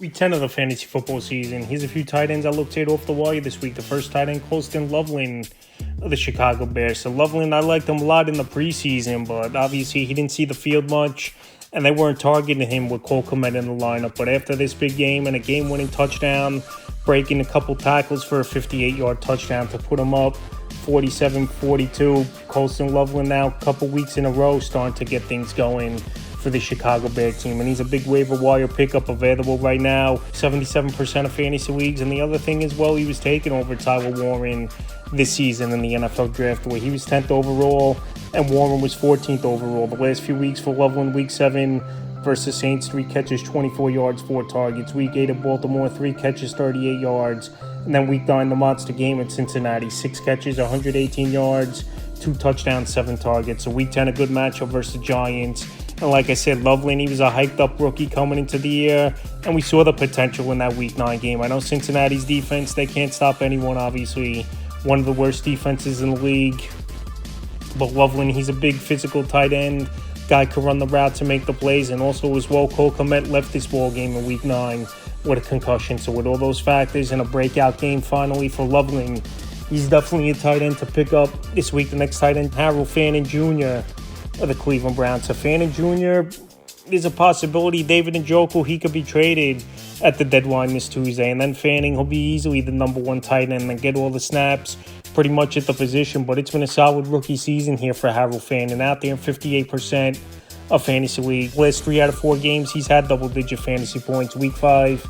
Week 10 of the fantasy football season. Here's a few tight ends I looked at off the wire this week. The first tight end, Colston Loveland of the Chicago Bears. So Loveland, I liked him a lot in the preseason, but obviously he didn't see the field much, and they weren't targeting him with Cole Kmet in the lineup. But after this big game and a game-winning touchdown, breaking a couple tackles for a 58-yard touchdown to put him up 47-42, Colston Loveland now a couple weeks in a row starting to get things going for the Chicago Bears team, and he's a big waiver wire pickup available right now, 77% of fantasy leagues. And the other thing is, well, he was taken over Tyler Warren this season in the NFL draft, where he was 10th overall and Warren was 14th overall. The last few weeks for Loveland: week 7 versus Saints, 3 catches, 24 yards, 4 targets. Week 8 at Baltimore, 3 catches, 38 yards. And then week 9, the monster game at Cincinnati, 6 catches, 118 yards, 2 touchdowns, 7 targets. So week 10, a good matchup versus the Giants. And like I said, Loveland, he was a hyped-up rookie coming into the year, and we saw the potential in that Week 9 game. I know Cincinnati's defense, they can't stop anyone, obviously. One of the worst defenses in the league. But Loveland, he's a big physical tight end. Guy could run the route to make the plays, and also as well, Cole Kmet left this ball game in Week 9 with a concussion. So with all those factors and a breakout game finally for Loveland, he's definitely a tight end to pick up this week. The next tight end, Fannin Jr. of the Cleveland Browns. So Fannin Jr., there's a possibility David Njoku, he could be traded at the deadline this Tuesday. And then Fanning, he'll be easily the number 1 tight end and get all the snaps pretty much at the position. But it's been a solid rookie season here for Fannin, out there in 58% of fantasy league. Last 3 out of 4 games, he's had double-digit fantasy points. Week 5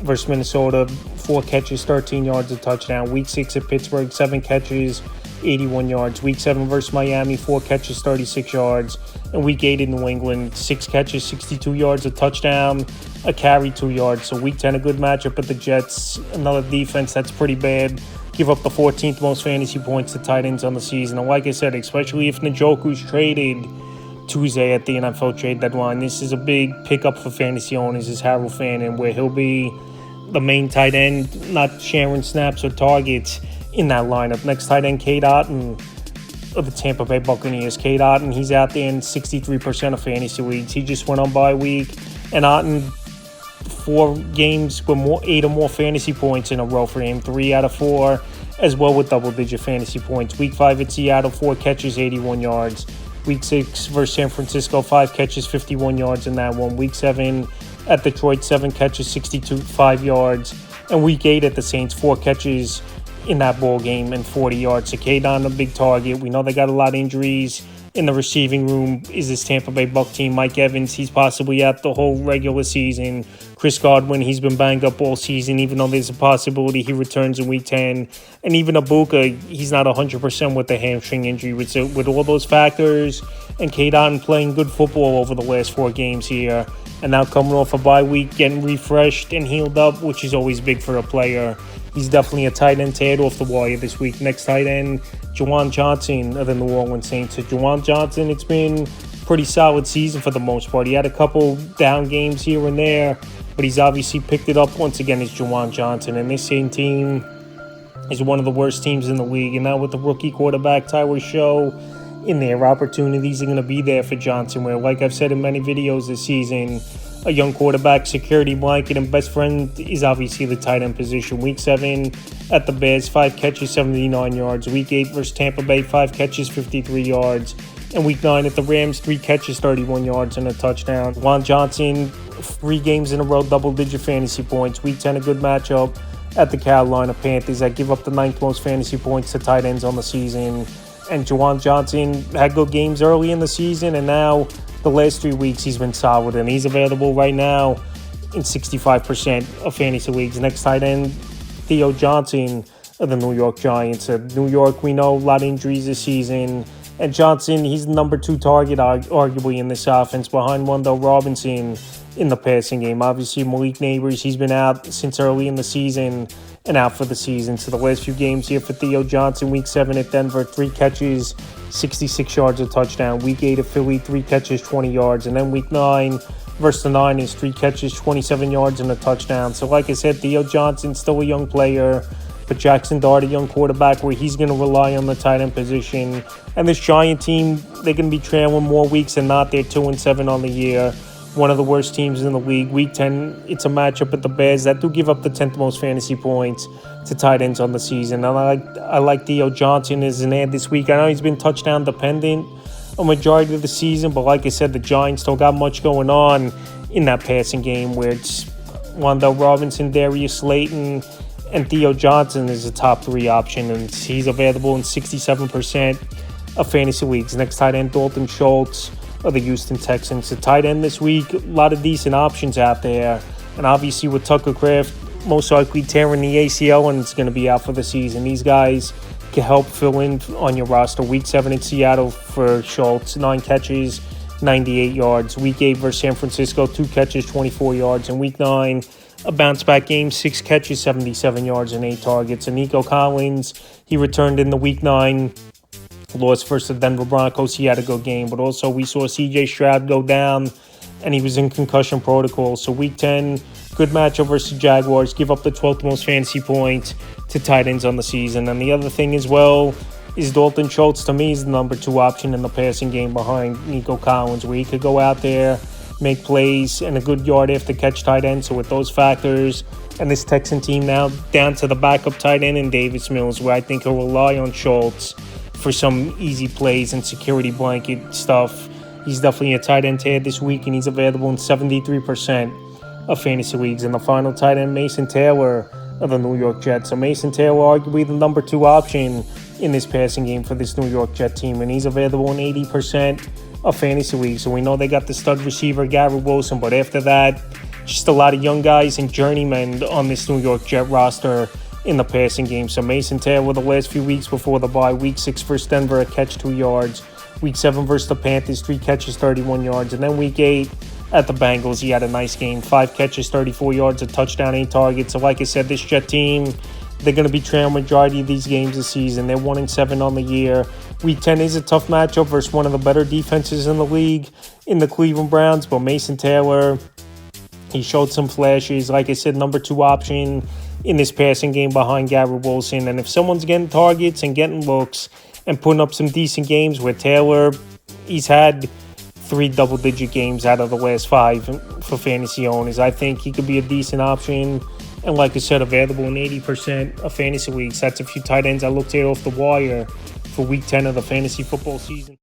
versus Minnesota, 4 catches, 13 yards, a touchdown. Week 6 at Pittsburgh, 7 catches, 81 yards. Week 7 versus Miami, 4 catches, 36 yards. And Week 8 in New England, 6 catches, 62 yards, a touchdown, a carry, 2 yards. So Week 10, a good matchup at the Jets. Another defense that's pretty bad. Give up the 14th most fantasy points to tight ends on the season. And like I said, especially if Njoku's traded Tuesday at the NFL trade deadline, this is a big pickup for fantasy owners, is Fannin, where he'll be the main tight end, not sharing snaps or targets in that lineup. Next tight end, Cade Otton of the Tampa Bay Buccaneers. Cade Otton, he's out there in 63% of fantasy leagues. He just went on bye week, and Otton, 4 games with 8 or more fantasy points in a row for him, 3 out of 4, as well with double-digit fantasy points. Week 5 at Seattle, 4 catches, 81 yards. Week 6 versus San Francisco, 5 catches, 51 yards in that one. Week 7 at Detroit, 7 catches, 5 yards. And Week 8 at the Saints, 4 catches in that ball game and 40 yards. So Cade Otton, a big target. We know they got a lot of injuries in the receiving room. Is this Tampa Bay Buck team? Mike Evans, he's possibly out the whole regular season. Chris Godwin, he's been banged up all season, even though there's a possibility he returns in Week 10. And even Ibuka, he's not 100% with the hamstring injury. With all those factors, and Cade Otton playing good football over the last 4 games here, and now coming off a bye week, getting refreshed and healed up, which is always big for a player. He's definitely a tight end to head off the wire this week. Next tight end, Juwan Johnson of the New Orleans Saints. So Juwan Johnson, it's been a pretty solid season for the most part. He had a couple down games here and there, but he's obviously picked it up once again as Juwan Johnson. And this same team is one of the worst teams in the league. And now with the rookie quarterback, Tyler Show, in there, opportunities are going to be there for Johnson, where, like I've said in many videos this season, a young quarterback security blanket and best friend is obviously the tight end position. Week 7 at the Bears, 5 catches, 79 yards. Week 8 versus Tampa Bay, 5 catches, 53 yards. And Week 9 at the Rams, 3 catches, 31 yards, and a touchdown. Juwan Johnson, 3 games in a row, double-digit fantasy points. Week 10, a good matchup at the Carolina Panthers that give up the 9th most fantasy points to tight ends on the season. And Juwan Johnson had good games early in the season, and now the last 3 weeks he's been solid, and he's available right now in 65% of fantasy leagues. Next tight end, Theo Johnson of the New York Giants. New York, we know, a lot of injuries this season, and Johnson, he's the number 2 target arguably in this offense, behind Wendell Robinson in the passing game. Obviously, Malik Neighbors, he's been out since early in the season and out for the season. So the last few games here for Theo Johnson: Week 7 at Denver, 3 catches, 66 yards, a touchdown. Week 8 at Philly, 3 catches, 20 yards. And then Week 9 versus the Niners, 3 catches, 27 yards, and a touchdown. So like I said, Theo Johnson, still a young player, but Jackson Dart, a young quarterback, where he's going to rely on the tight end position. And this Giant team, they're going to be trailing more weeks than not. They're 2-7 on the year. one of the worst teams in the league. Week 10, it's a matchup with the Bears that do give up the 10th most fantasy points to tight ends on the season. And I like Theo Johnson as an ad this week. I know he's been touchdown dependent a majority of the season, but like I said, the Giants don't got much going on in that passing game where it's Wandale Robinson, Darius Slayton, and Theo Johnson is a top 3 option, and he's available in 67% of fantasy leagues. Next tight end, Dalton Schultz of the Houston Texans. The tight end this week, a lot of decent options out there. And obviously with Tucker Kraft most likely tearing the ACL and it's going to be out for the season, these guys can help fill in on your roster. Week 7 in Seattle for Schultz, 9 catches, 98 yards. Week 8 versus San Francisco, 2 catches, 24 yards. And Week 9, a bounce-back game, 6 catches, 77 yards, and 8 targets. And Nico Collins, he returned in the Week 9 loss versus the Denver Broncos. He had a good game. But also we saw C.J. Stroud go down, and he was in concussion protocol. So Week 10, good matchup versus the Jaguars. Give up the 12th most fantasy points to tight ends on the season. And the other thing as well is Dalton Schultz, to me, is the number 2 option in the passing game behind Nico Collins, where he could go out there, make plays, and a good yard after catch tight end. So with those factors and this Texan team now down to the backup tight end in Davis Mills, where I think he'll rely on Schultz for some easy plays and security blanket stuff. He's definitely a tight end to add this week, and he's available in 73% of fantasy leagues. And the final tight end, Mason Taylor of the New York Jets. So Mason Taylor, arguably the number 2 option in this passing game for this New York Jet team, and he's available in 80% of fantasy leagues. So we know they got the stud receiver, Garrett Wilson, but after that, just a lot of young guys and journeymen on this New York Jet roster in the passing game. So Mason Taylor, the last few weeks before the bye, Week 6 versus Denver, a catch, 2 yards. Week 7 versus the Panthers, 3 catches, 31 yards. And then Week 8 at the Bengals, he had a nice game, 5 catches, 34 yards, a touchdown, 8 targets. So like I said, this Jet team, they're going to be trailing majority of these games this season. They're 1-7 on the year. Week 10 is a tough matchup versus one of the better defenses in the league in the Cleveland Browns. But Mason Taylor, he showed some flashes. Like I said, number 2 option in this passing game behind Garrett Wilson. And if someone's getting targets and getting looks and putting up some decent games where Taylor, he's had 3 double-digit games out of the last 5 for fantasy owners, I think he could be a decent option. And like I said, available in 80% of fantasy leagues. That's a few tight ends I looked at off the wire for Week 10 of the fantasy football season.